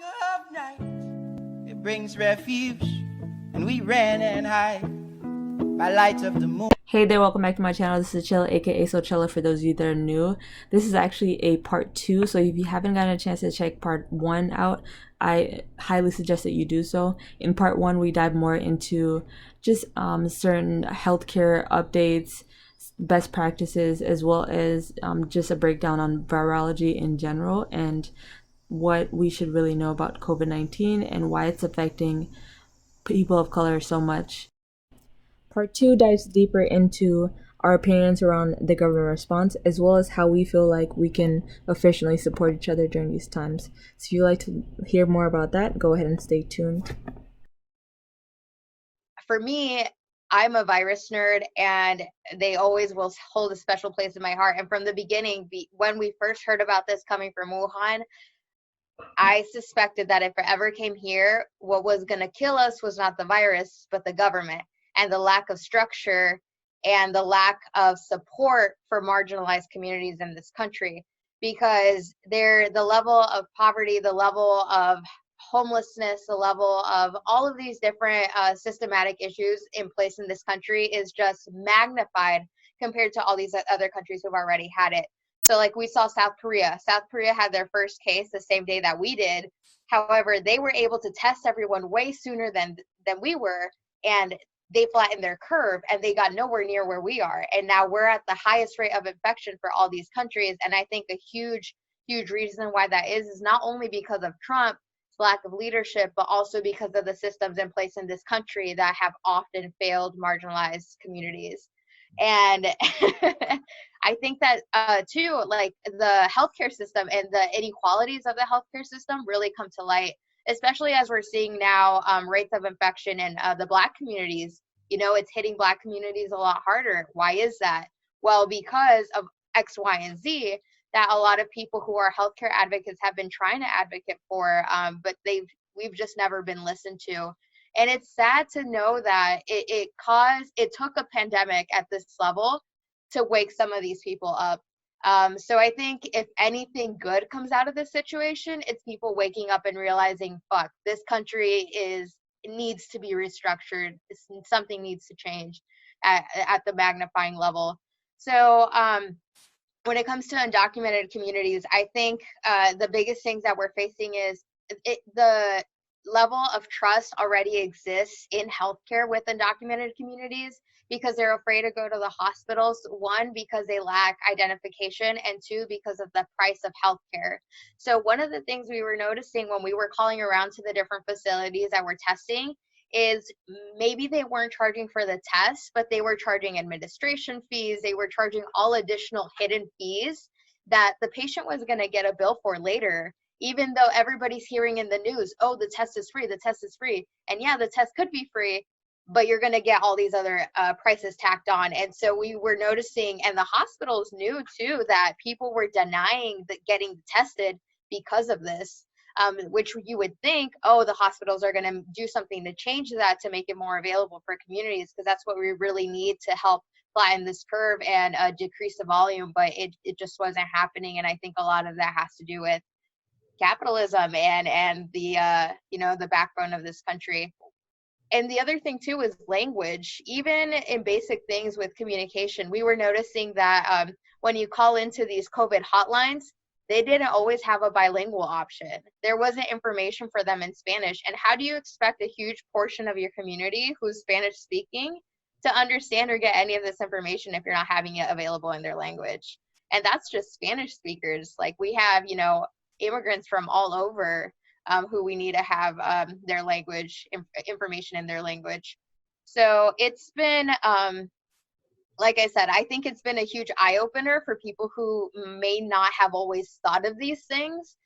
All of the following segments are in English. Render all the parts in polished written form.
of night, it brings refuge, and we ran and hide by light of the moon. Hey there, welcome back to my channel. This is Chilla, aka Sochella for those of you that are new. This is actually a part 2, so if you haven't gotten a chance to check part 1 out, I highly suggest that you do so. In part 1, we dive more into just certain healthcare updates, best practices, as well as just a breakdown on virology in general and what we should really know about COVID-19 and why it's affecting people of color so much. Part 2 dives deeper into our opinions around the government response, as well as how we feel like we can efficiently support each other during these times. So if you'd like to hear more about that, go ahead and stay tuned. For me, I'm a virus nerd, and they always will hold a special place in my heart. And from the beginning, when we first heard about this coming from Wuhan, I suspected that if it ever came here, what was going to kill us was not the virus, but the government and the lack of structure and the lack of support for marginalized communities in this country. Because the level of poverty, the level of homelessness, the level of all of these different systematic issues in place in this country is just magnified compared to all these other countries who've already had it. So like we saw South Korea. South Korea had their first case the same day that we did. However, they were able to test everyone way sooner than we were, and they flattened their curve and they got nowhere near where we are. And now we're at the highest rate of infection for all these countries. And I think a huge reason why that is not only because of Trump's lack of leadership, but also because of the systems in place in this country that have often failed marginalized communities. And I think that too, like the healthcare system and the inequalities of the healthcare system really come to light, especially as we're seeing now rates of infection in the Black communities. You know, it's hitting Black communities a lot harder. Why is that? Well, because of X, Y, and Z that a lot of people who are healthcare advocates have been trying to advocate for, but we've just never been listened to. And it's sad to know that it took a pandemic at this level to wake some of these people up. So I think if anything good comes out of this situation, it's people waking up and realizing, fuck, this country needs to be restructured. Something needs to change at the magnifying level. So when it comes to undocumented communities, I think the biggest things that we're facing is the level of trust already exists in healthcare with undocumented communities because they're afraid to go to the hospitals. One, because they lack identification, and two, because of the price of healthcare. So one of the things we were noticing when we were calling around to the different facilities that were testing is maybe they weren't charging for the test, but they were charging administration fees. They were charging all additional hidden fees that the patient was going to get a bill for later, even though everybody's hearing in the news, oh, the test is free, the test is free. And yeah, the test could be free, but you're going to get all these other prices tacked on. And so we were noticing, and the hospitals knew too, that people were denying getting tested because of this. Which you would think, oh, the hospitals are going to do something to change that to make it more available for communities, because that's what we really need to help flatten this curve and decrease the volume. But it just wasn't happening. And I think a lot of that has to do with capitalism and the the backbone of this country. And the other thing too is language. Even in basic things with communication, we were noticing that when you call into these COVID hotlines, they didn't always have a bilingual option. There wasn't information for them in Spanish. And how do you expect a huge portion of your community who's Spanish speaking to understand or get any of this information if you're not having it available in their language? And that's just Spanish speakers. Like we have, immigrants from all over who we need to have their language, information in their language. So it's been, like I said, I think it's been a huge eye-opener for people who may not have always thought of these things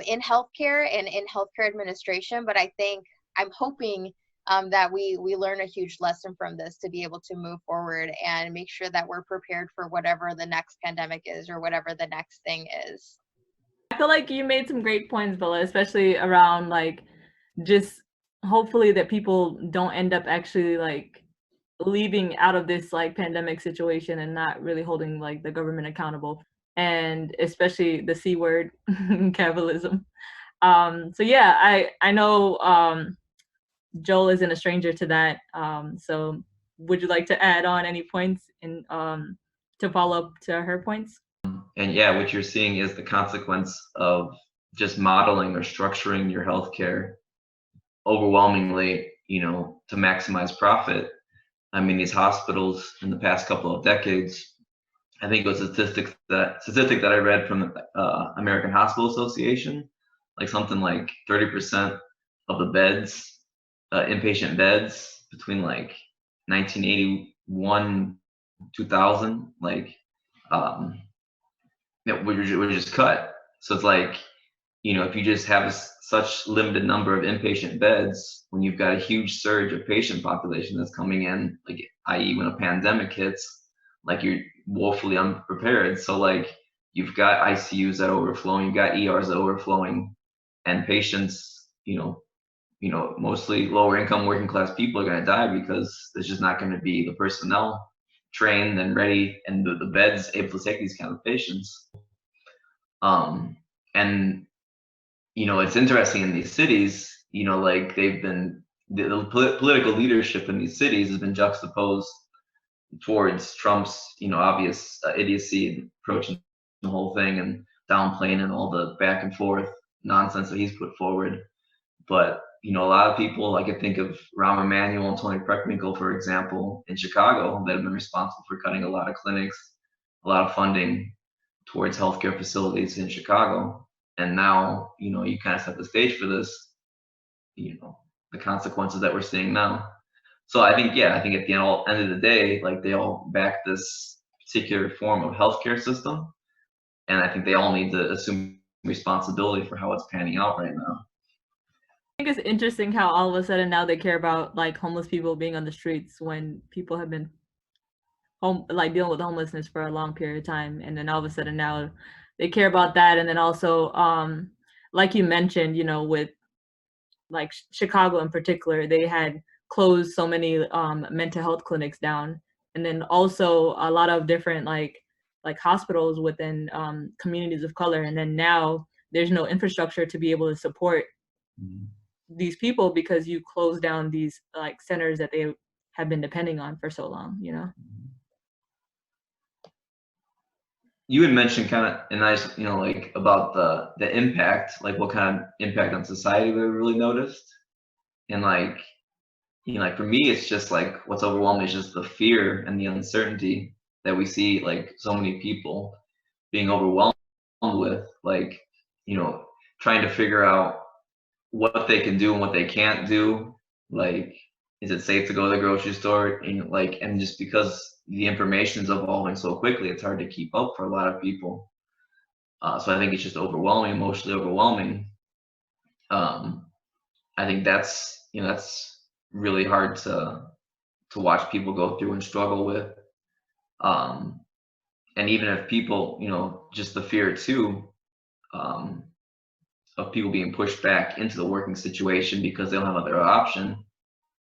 in healthcare and in healthcare administration. But I'm hoping that we learn a huge lesson from this to be able to move forward and make sure that we're prepared for whatever the next pandemic is or whatever the next thing is. I feel like you made some great points, Bella, especially around like just hopefully that people don't end up actually like leaving out of this like pandemic situation and not really holding like the government accountable, and especially the C word, capitalism. So yeah, I know Joel isn't a stranger to that. So would you like to add on any points in to follow up to her points? And yeah, what you're seeing is the consequence of just modeling or structuring your healthcare overwhelmingly, to maximize profit. I mean, these hospitals in the past couple of decades, I think it was a statistic that I read from the American Hospital Association, like something like 30% of the beds, inpatient beds between like 1981, 2000, like um, were just cut. So it's like, if you just have such limited number of inpatient beds, when you've got a huge surge of patient population that's coming in, like i.e. when a pandemic hits, like you're woefully unprepared. So like you've got ICUs that are overflowing, you've got ERs that are overflowing, and patients, mostly lower income working class people are going to die because there's just not going to be the personnel trained and ready and the beds able to take these kind of patients. And it's interesting in these cities, like they've been the political leadership in these cities has been juxtaposed towards Trump's, obvious idiocy and approaching the whole thing and downplaying and all the back and forth nonsense that he's put forward. But a lot of people, I could think of Rahm Emanuel and Tony Preckwinkle, for example, in Chicago, that have been responsible for cutting a lot of clinics, a lot of funding towards healthcare facilities in Chicago. And now, you kind of set the stage for this, the consequences that we're seeing now. So I think at the end of the day, like they all back this particular form of healthcare system. And I think they all need to assume responsibility for how it's panning out right now. I think it's interesting how all of a sudden now they care about like homeless people being on the streets when people have been like dealing with homelessness for a long period of time, and then all of a sudden now they care about that. And then also like you mentioned, with like Chicago in particular, they had closed so many mental health clinics down, and then also a lot of different like hospitals within communities of color, and then now there's no infrastructure to be able to support these people because you close down these like centers that they have been depending on for so long. You had mentioned kind of a nice, like about the impact, like what kind of impact on society we really noticed. And like, like for me, it's just like what's overwhelming is just the fear and the uncertainty that we see, like so many people being overwhelmed with, like, trying to figure out what they can do and what they can't do. Like, is it safe to go to the grocery store? And just because the information is evolving so quickly, it's hard to keep up for a lot of people. So I think it's just overwhelming, emotionally overwhelming. I think that's really hard to watch people go through and struggle with. And even if people, just the fear too, of people being pushed back into the working situation because they don't have other option,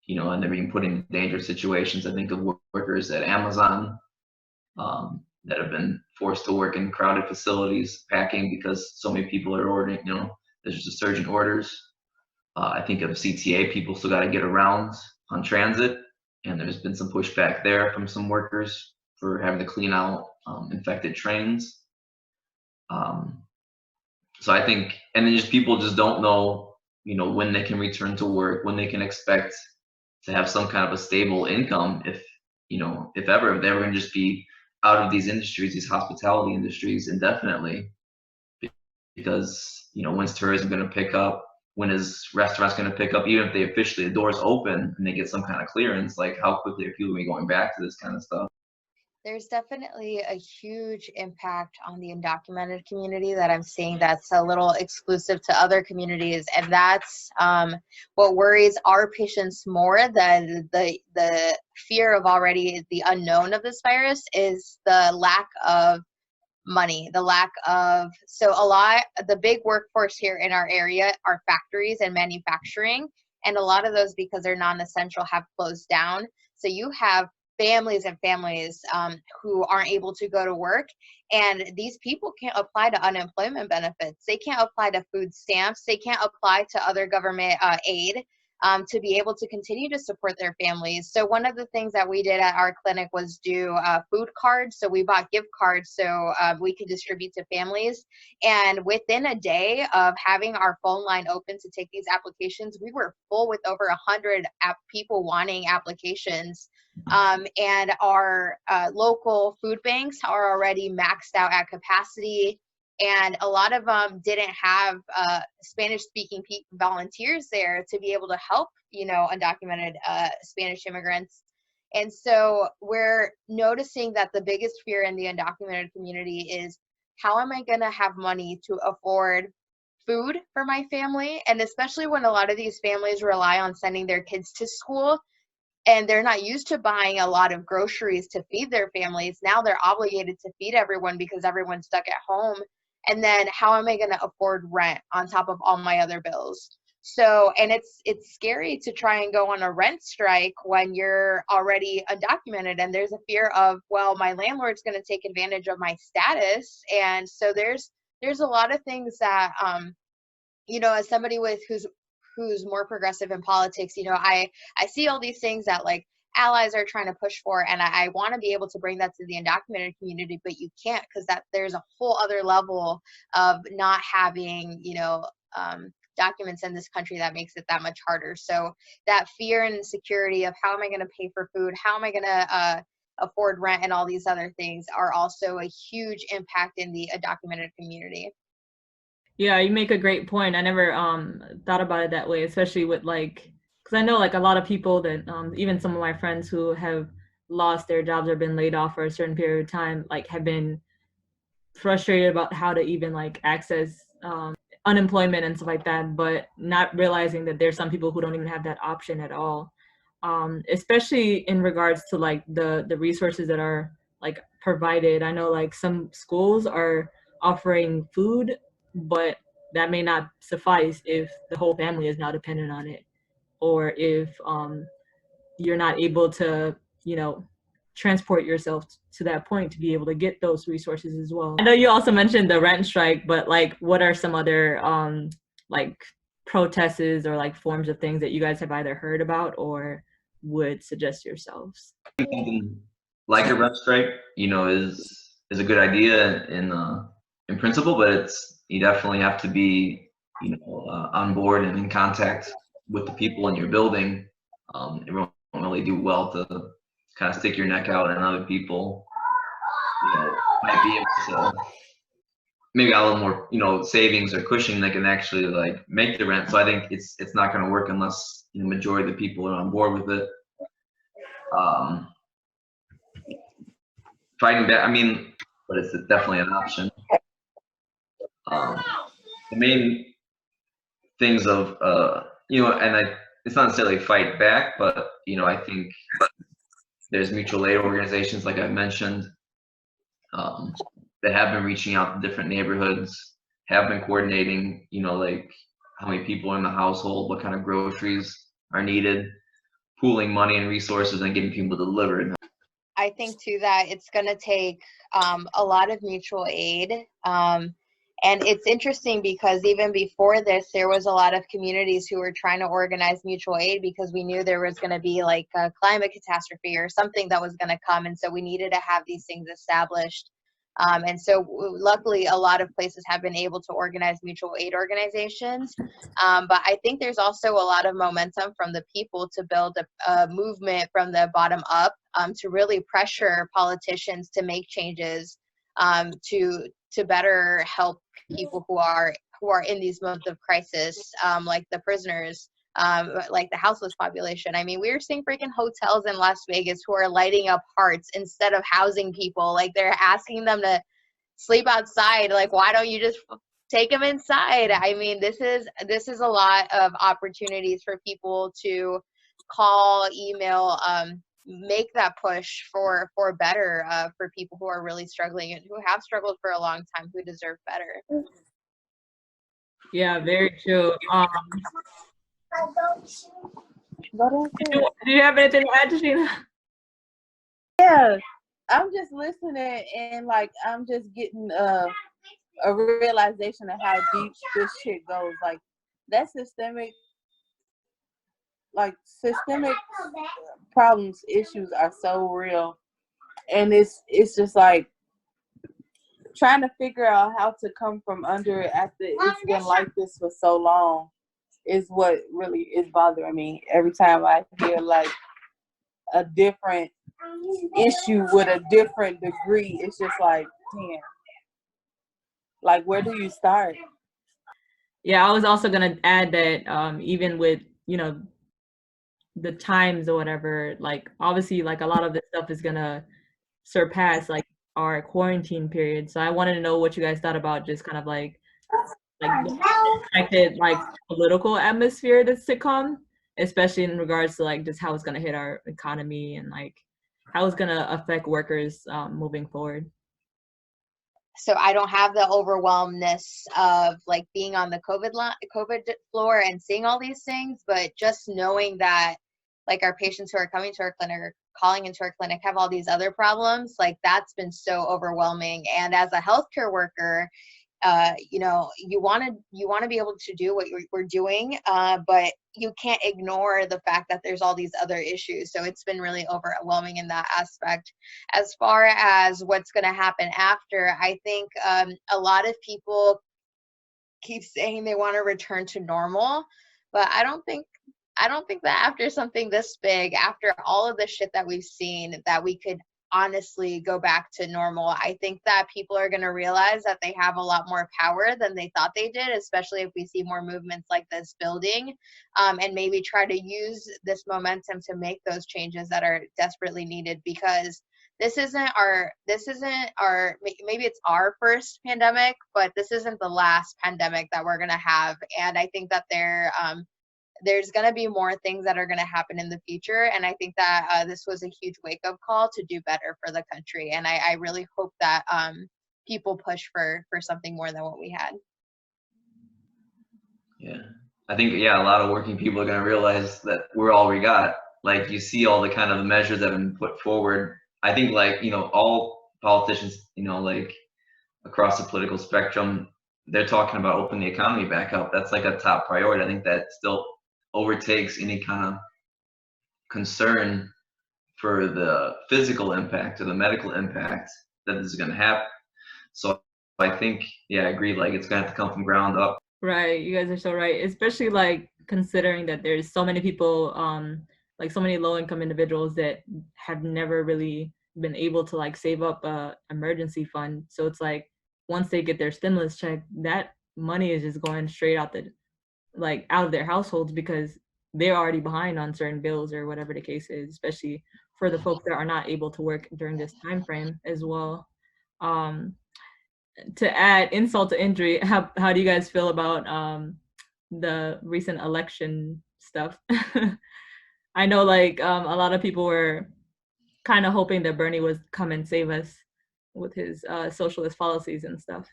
and they're being put in dangerous situations. I think of workers at Amazon that have been forced to work in crowded facilities packing because so many people are ordering, there's just a surge in orders. I think of CTA, people still got to get around on transit, and there's been some pushback there from some workers for having to clean out infected trains. So I think, and then just people just don't know, when they can return to work, when they can expect to have some kind of a stable income, if ever, if they're going to just be out of these industries, these hospitality industries indefinitely, because, when's tourism going to pick up? When is restaurants going to pick up? Even if they officially, the doors open and they get some kind of clearance, like how quickly are people going to be going back to this kind of stuff? There's definitely a huge impact on the undocumented community that I'm seeing that's a little exclusive to other communities, and that's what worries our patients more than the fear of already the unknown of this virus is the lack of money, the big workforce here in our area are factories and manufacturing, and a lot of those, because they're non-essential, have closed down. So you have families and families who aren't able to go to work. And these people can't apply to unemployment benefits. They can't apply to food stamps. They can't apply to other government aid to be able to continue to support their families. So one of the things that we did at our clinic was do food cards. So we bought gift cards so we could distribute to families. And within a day of having our phone line open to take these applications, we were full with over 100 people wanting applications. And our local food banks are already maxed out at capacity. And a lot of them didn't have Spanish-speaking volunteers there to be able to help, undocumented Spanish immigrants. And so we're noticing that the biggest fear in the undocumented community is, how am I going to have money to afford food for my family? And especially when a lot of these families rely on sending their kids to school, and they're not used to buying a lot of groceries to feed their families. Now they're obligated to feed everyone because everyone's stuck at home. And then how am I going to afford rent on top of all my other bills? So, and it's scary to try and go on a rent strike when you're already undocumented, and there's a fear of, well, my landlord's going to take advantage of my status. And so there's a lot of things that, as somebody who's more progressive in politics, I see all these things that like allies are trying to push for, and I want to be able to bring that to the undocumented community, but you can't, because there's a whole other level of not having documents in this country that makes it that much harder. So that fear and insecurity of how am I going to pay for food, how am I going to afford rent, and all these other things are also a huge impact in the undocumented community. Yeah, you make a great point. I never thought about it that way, especially with because I know a lot of people that even some of my friends who have lost their jobs or been laid off for a certain period of time, have been frustrated about how to even access unemployment and stuff like that, but not realizing that there's some people who don't even have that option at all. Especially in regards to the resources that are provided. I know some schools are offering food, but that may not suffice if the whole family is now dependent on it, or if you're not able to transport yourself to that point to be able to get those resources as well. I know you also mentioned the rent strike, but what are some other protests or forms of things that you guys have either heard about or would suggest yourselves? Something like a rent strike, is a good idea in principle, but you definitely have to be on board and in contact with the people in your building. It won't really do well to kind of stick your neck out, and other people might be able to maybe got a little more savings or cushion that can actually make the rent. So I think it's not going to work unless the majority of the people are on board with it. Fighting back, but it's definitely an option. The main things of it's not necessarily fight back, but I think there's mutual aid organizations, like I mentioned, that have been reaching out to different neighborhoods, have been coordinating, how many people are in the household, what kind of groceries are needed, pooling money and resources, and getting people delivered. I think too that it's going to take a lot of mutual aid. And it's interesting because even before this, there was a lot of communities who were trying to organize mutual aid because we knew there was going to be a climate catastrophe or something that was going to come. And so we needed to have these things established. And so luckily, a lot of places have been able to organize mutual aid organizations. But I think there's also a lot of momentum from the people to build a movement from the bottom up to really pressure politicians to make changes to better help people who are in these moments of crisis, like the prisoners, like the houseless population. We were seeing freaking hotels in Las Vegas who are lighting up hearts instead of housing people. They're asking them to sleep outside. Why don't you just take them inside? This is a lot of opportunities for people to call, email, make that push for better for people who are really struggling and who have struggled for a long time, who deserve better. Yeah, very true. Do you have anything to add, Tichina? Yeah, I'm just listening and like I'm just getting a realization of how deep this shit goes. Like that systemic problems, issues are so real, and it's just like trying to figure out how to come from under it after it's been like this for so long is what really is bothering me. Every time I hear like a different issue with a different degree, it's just like, damn, like where do you start? Yeah, I was also gonna add that even with, you know, the times or whatever, like obviously like a lot of this stuff is gonna surpass like our quarantine period. So I wanted to know what you guys thought about just kind of like the expected like political atmosphere that's to come, especially in regards to like just how it's gonna hit our economy and like how it's gonna affect workers moving forward. So I don't have the overwhelmness of like being on the COVID floor and seeing all these things, but just knowing that like our patients who are coming to our clinic or calling into our clinic have all these other problems, like that's been so overwhelming. And as a healthcare worker, you know, you want to be able to do what we're doing, but you can't ignore the fact that there's all these other issues. So it's been really overwhelming in that aspect. As far as what's going to happen after, I think a lot of people keep saying they want to return to normal, but I don't think that after something this big, after all of the shit that we've seen, that we could honestly go back to normal. I think that people are going to realize that they have a lot more power than they thought they did, especially if we see more movements like this building, and maybe try to use this momentum to make those changes that are desperately needed, because this isn't our maybe it's our first pandemic, but this isn't the last pandemic that we're going to have. And I think that there's going to be more things that are going to happen in the future. And I think that this was a huge wake-up call to do better for the country. And I really hope that people push for something more than what we had. Yeah, I think, yeah, a lot of working people are going to realize that we're all we got. Like, you see all the kind of measures that have been put forward. I think, like, you know, all politicians, you know, like across the political spectrum, they're talking about opening the economy back up. That's like a top priority. I think that still overtakes any kind of concern for the physical impact or the medical impact that this is going to happen. So I think, yeah, I agree. Like, it's going to have to come from ground up. Right, you guys are so right, especially like considering that there's so many people, like so many low-income individuals that have never really been able to like save up a emergency fund. So it's like once they get their stimulus check, that money is just going straight out out of their households, because they're already behind on certain bills or whatever the case is, especially for the folks that are not able to work during this time frame as well. To add insult to injury, how do you guys feel about the recent election stuff? I know like a lot of people were kind of hoping that Bernie would come and save us with his socialist policies and stuff.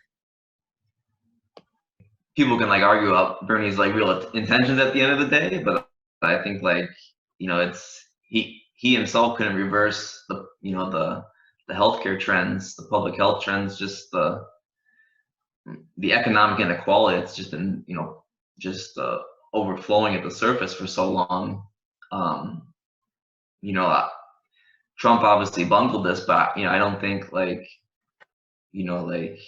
People can like argue about Bernie's like real intentions at the end of the day, but I think, like, you know, it's he himself couldn't reverse the, you know, the healthcare trends, the public health trends, just the economic inequality. It's just been, you know, just overflowing at the surface for so long. You know, Trump obviously bungled this, but, you know, I don't think, like, you know, like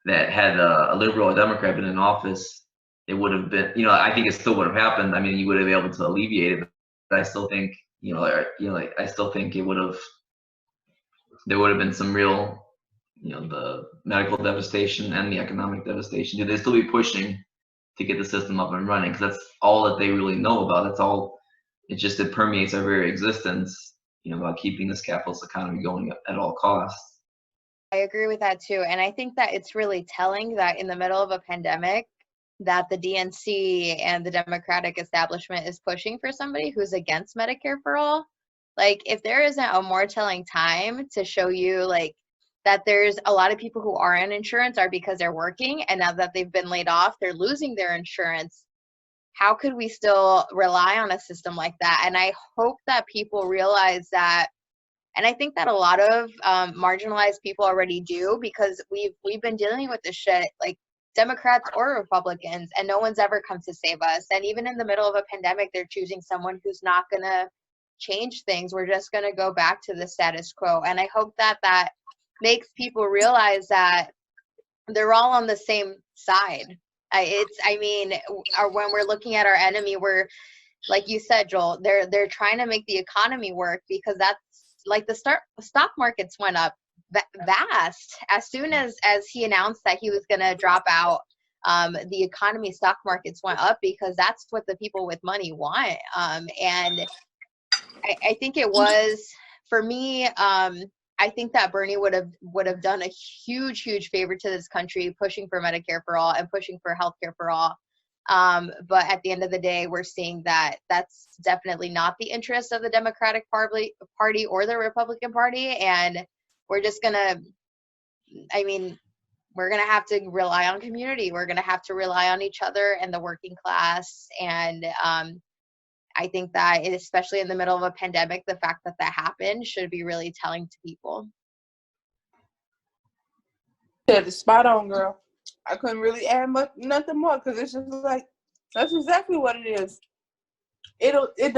that had a liberal or Democrat been in office, it would have been, you know, I think it still would have happened. I mean, you would have been able to alleviate it, but I still think, you know, like I still think there would have been some real, you know, the medical devastation and the economic devastation. Do they still be pushing to get the system up and running? Because that's all that they really know about. That's all. It permeates our very existence, you know, about keeping this capitalist economy going at all costs. I agree with that too. And I think that it's really telling that in the middle of a pandemic, that the DNC and the Democratic establishment is pushing for somebody who's against Medicare for all. Like, if there isn't a more telling time to show you like that there's a lot of people who are in insurance are because they're working, and now that they've been laid off, they're losing their insurance. How could we still rely on a system like that? And I hope that people realize that And I think that a lot of marginalized people already do, because we've been dealing with this shit, like Democrats or Republicans, and no one's ever come to save us. And even in the middle of a pandemic, they're choosing someone who's not going to change things. We're just going to go back to the status quo. And I hope that that makes people realize that they're all on the same side. When we're looking at our enemy, we're, like you said, Joel, they're trying to make the economy work, because that's like the stock markets went up vast as soon as he announced that he was going to drop out. The economy, stock markets went up because that's what the people with money want. And I think it was, for me, I think that Bernie would have done a huge favor to this country, pushing for Medicare for all and pushing for healthcare for all. But at the end of the day, we're seeing that that's definitely not the interest of the Democratic Party or the Republican Party. And we're just gonna, we're gonna have to rely on community. We're gonna have to rely on each other and the working class. And I think that, especially in the middle of a pandemic, the fact that that happened should be really telling to people. Yeah, the spot on, girl. I couldn't really add nothing more, because it's just like, that's exactly what it is. It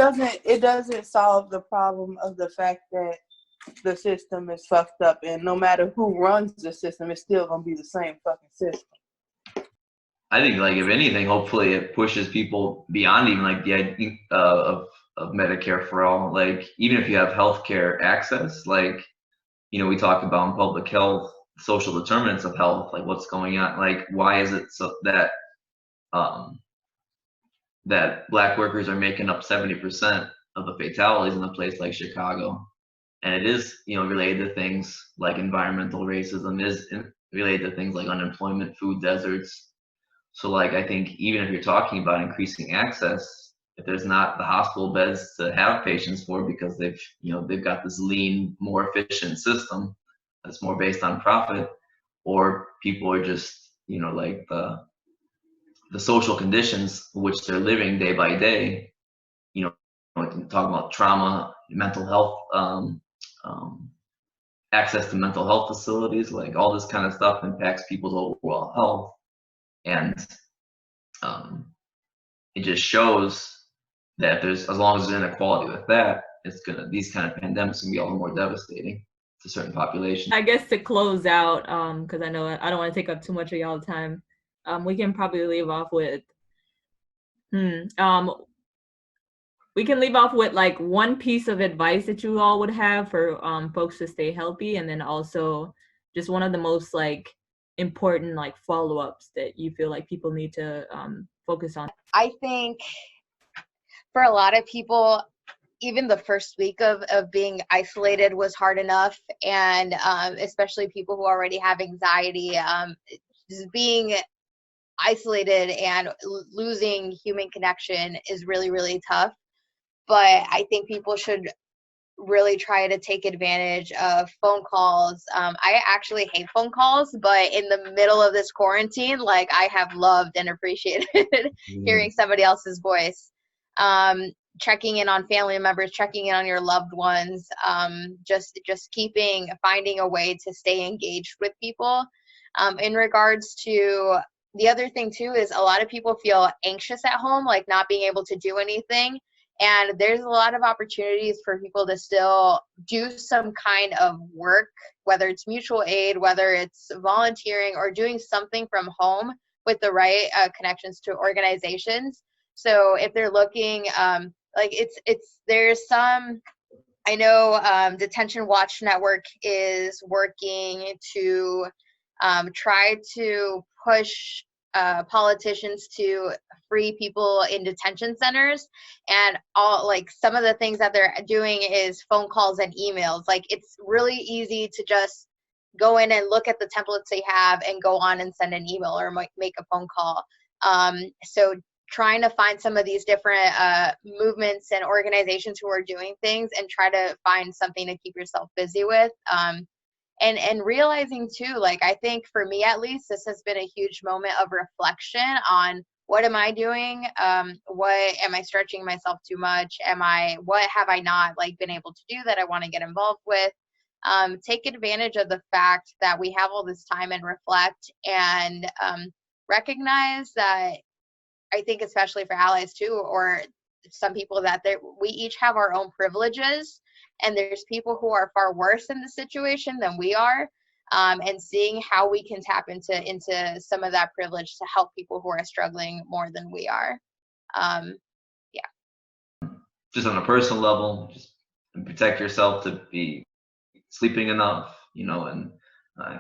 doesn't solve the problem of the fact that the system is fucked up, and no matter who runs the system, it's still gonna be the same fucking system. I think, like, if anything, hopefully it pushes people beyond even like the idea of Medicare for all. Like, even if you have healthcare access, like, we talk about in public health, social determinants of health, like what's going on, like why is it so that that Black workers are making up 70% of the fatalities in a place like Chicago? And it is, related to things like environmental racism, is related to things like unemployment, food deserts. So, like, I think even if you're talking about increasing access, if there's not the hospital beds to have patients for, because they've got this lean, more efficient system that's more based on profit, or people are just, like the social conditions which they're living day by day, we can talk about trauma, mental health, access to mental health facilities, like all this kind of stuff impacts people's overall health. And it just shows that as long as there's inequality with that, these kind of pandemics can be all the more devastating to certain populations. I guess to close out, because I know I don't want to take up too much of y'all's time, we can probably leave off with like one piece of advice that you all would have for folks to stay healthy, and then also just one of the most like important like follow-ups that you feel like people need to focus on. I think for a lot of people, even the first week of being isolated was hard enough. And especially people who already have anxiety, just being isolated and losing human connection is really, really tough. But I think people should really try to take advantage of phone calls. I actually hate phone calls, but in the middle of this quarantine, like, I have loved and appreciated hearing somebody else's voice. Checking in on family members, checking in on your loved ones, just finding a way to stay engaged with people. In regards to the other thing too, is a lot of people feel anxious at home, like not being able to do anything. And there's a lot of opportunities for people to still do some kind of work, whether it's mutual aid, whether it's volunteering, or doing something from home with the right connections to organizations. So if they're looking, there's some, I know Detention Watch Network is working to try to push politicians to free people in detention centers, and all, like, some of the things that they're doing is phone calls and emails. Like, it's really easy to just go in and look at the templates they have and go on and send an email or make a phone call. So trying to find some of these different movements and organizations who are doing things, and try to find something to keep yourself busy with. And realizing too, like, I think for me at least, this has been a huge moment of reflection on what am I doing? What am I stretching myself too much? What have I not like been able to do that I want to get involved with? Take advantage of the fact that we have all this time and reflect, and recognize that, I think especially for allies too, or some people, that we each have our own privileges, and there's people who are far worse in the situation than we are. And seeing how we can tap into some of that privilege to help people who are struggling more than we are. Just on a personal level, just protect yourself to be sleeping enough, and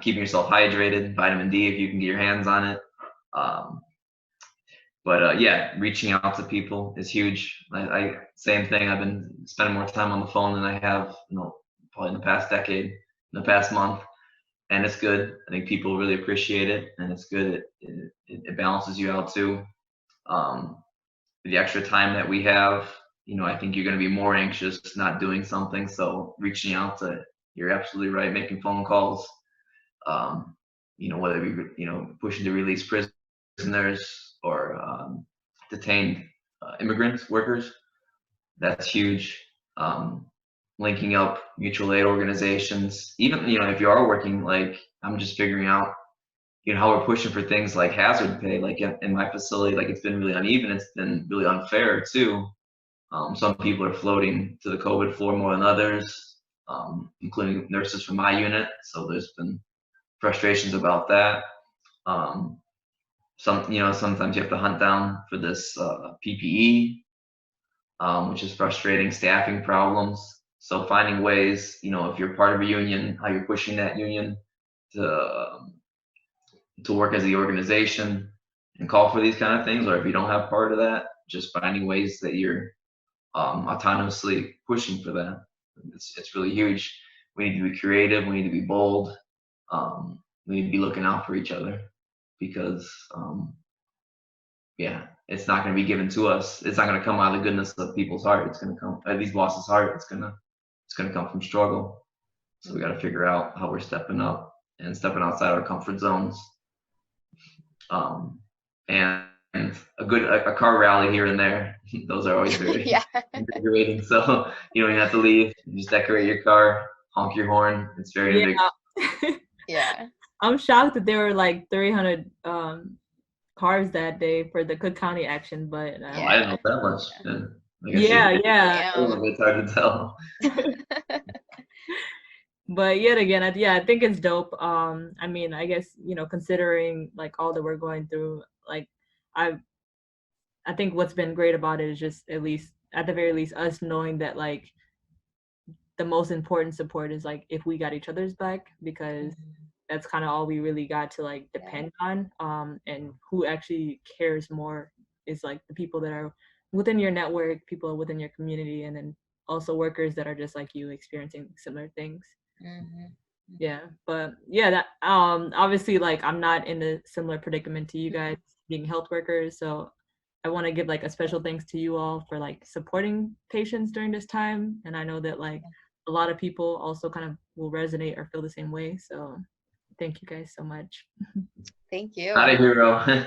keeping yourself hydrated, vitamin D if you can get your hands on it. But yeah, reaching out to people is huge. I same thing. I've been spending more time on the phone than I have, probably in the past decade, in the past month, and it's good. I think people really appreciate it, and it's good. It balances you out too. The extra time that we have, I think you're going to be more anxious not doing something. So reaching out to, you're absolutely right, making phone calls. Whether it be pushing to release prisoners or detained immigrants, workers, that's huge. Linking up mutual aid organizations, even if you are working, like I'm just figuring out how we're pushing for things like hazard pay. Like in my facility, like it's been really uneven, it's been really unfair too. Some people are floating to the COVID floor more than others, including nurses from my unit, so there's been frustrations about that. Sometimes you have to hunt down for this PPE, which is frustrating. Staffing problems. So finding ways, if you're part of a union, how you're pushing that union to work as the organization and call for these kind of things, or if you don't have part of that, just finding ways that you're autonomously pushing for that. It's really huge. We need to be creative. We need to be bold. We need to be looking out for each other, because it's not going to be given to us. It's not going to come out of the goodness of people's heart. It's going to come at these bosses' heart. It's going to come from struggle. So we got to figure out how we're stepping up and stepping outside our comfort zones. And a car rally here and there. Those are always very invigorating. So you don't even have to leave. You just decorate your car, honk your horn. It's very invigorating. Yeah. I'm shocked that there were like 300 cars that day for the Cook County action, but I didn't know that much. It's hard to tell. But yet again, I think it's dope. I mean, I guess, considering like all that we're going through, like I think what's been great about it is just, at the very least, us knowing that like the most important support is like if we got each other's back, because that's kind of all we really got to like depend on. And who actually cares more is like the people that are within your network, people within your community, and then also workers that are just like you, experiencing similar things. But that obviously, like I'm not in a similar predicament to you guys being health workers, so I want to give like a special thanks to you all for like supporting patients during this time. And I know that like a lot of people also kind of will resonate or feel the same way, so thank you guys so much. Thank you. Not a hero. I'm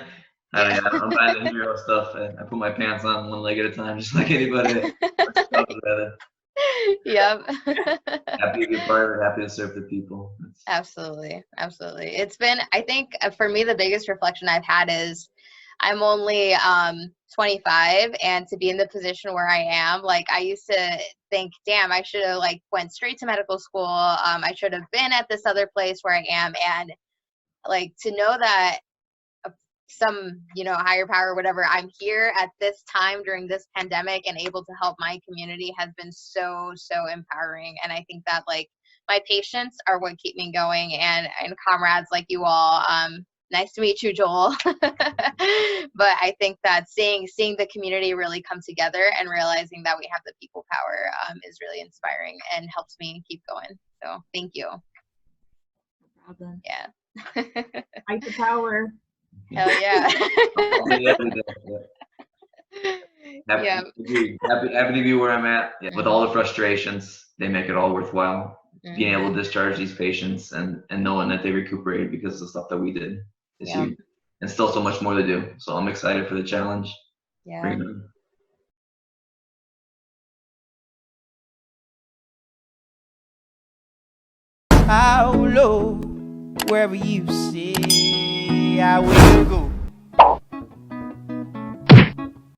buying the hero stuff. I put my pants on one leg at a time, just like anybody. Yep. Happy to be part of it, happy to serve the people. Absolutely. It's been, I think for me, the biggest reflection I've had is I'm only 25, and to be in the position where I am, like I used to think, damn, I should have like went straight to medical school. I should have been at this other place where I am. And like to know that some, higher power, whatever, I'm here at this time during this pandemic and able to help my community has been so empowering. And I think that like my patients are what keep me going, and comrades like you all. Nice to meet you, Joel. But I think that seeing the community really come together and realizing that we have the people power is really inspiring and helps me keep going. So thank you. No problem. Yeah. Fight the power. Hell yeah. Happy to be where I'm at. With all the frustrations, they make it all worthwhile. Being able to discharge these patients and knowing that they recuperated because of the stuff that we did is huge. and still so much more to do. So I'm excited for the challenge. Yeah. Bring it on. How low, wherever you say I will go.